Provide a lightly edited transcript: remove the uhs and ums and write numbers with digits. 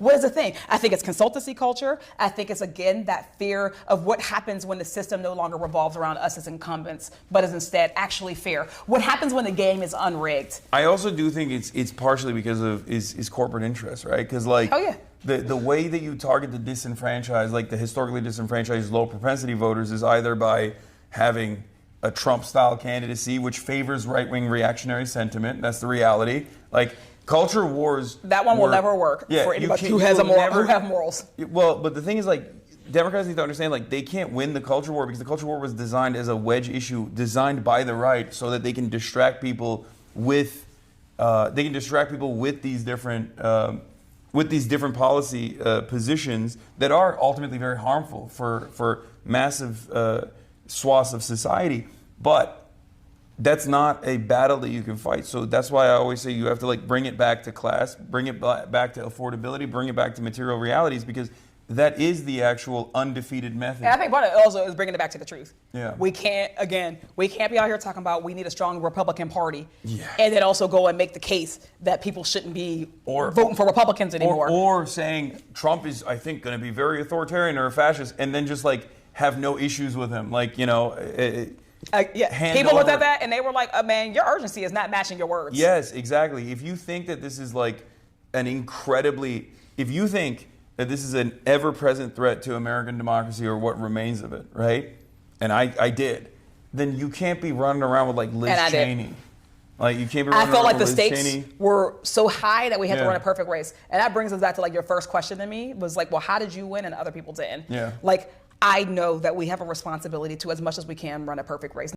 What is the thing? I think it's consultancy culture. I think it's, again, that fear of what happens when the system no longer revolves around us as incumbents, but is instead actually fair. What happens when the game is unrigged? I also do think it's partially because of is corporate interest, right? Because like, oh yeah, the way that you target the disenfranchised, like the historically disenfranchised low propensity voters, is either by having a Trump-style candidacy, which favors right-wing reactionary sentiment. That's the reality. Like, culture wars. That one will never work for anybody who have morals. Well, but the thing is, like, Democrats need to understand, like, they can't win the culture war because the culture war was designed as a wedge issue, designed by the right, so that they can distract people with, these different policy positions that are ultimately very harmful for massive swaths of society. But that's not a battle that you can fight. So that's why I always say you have to like bring it back to class, bring it back to affordability, bring it back to material realities, because that is the actual undefeated method. And I think part of it also is bringing it back to the truth. Yeah. We can't be out here talking about we need a strong Republican Party, and then also go and make the case that people shouldn't be voting for Republicans anymore. Or saying Trump is, I think, going to be very authoritarian or a fascist, and then just like have no issues with him. Like, you know, people looked at that and they were like, man, your urgency is not matching your words. Yes, exactly. If you think that this is like if you think that this is an ever-present threat to American democracy or what remains of it, right? And I did. Then you can't be running around with like Liz Cheney. Like, you can't be running I felt around like the with stakes Cheney. were so high that we had to run a perfect race. And that brings us back to like your first question to me was like, well, how did you win and other people didn't? Yeah. Like, I know that we have a responsibility to, as much as we can, run a perfect race.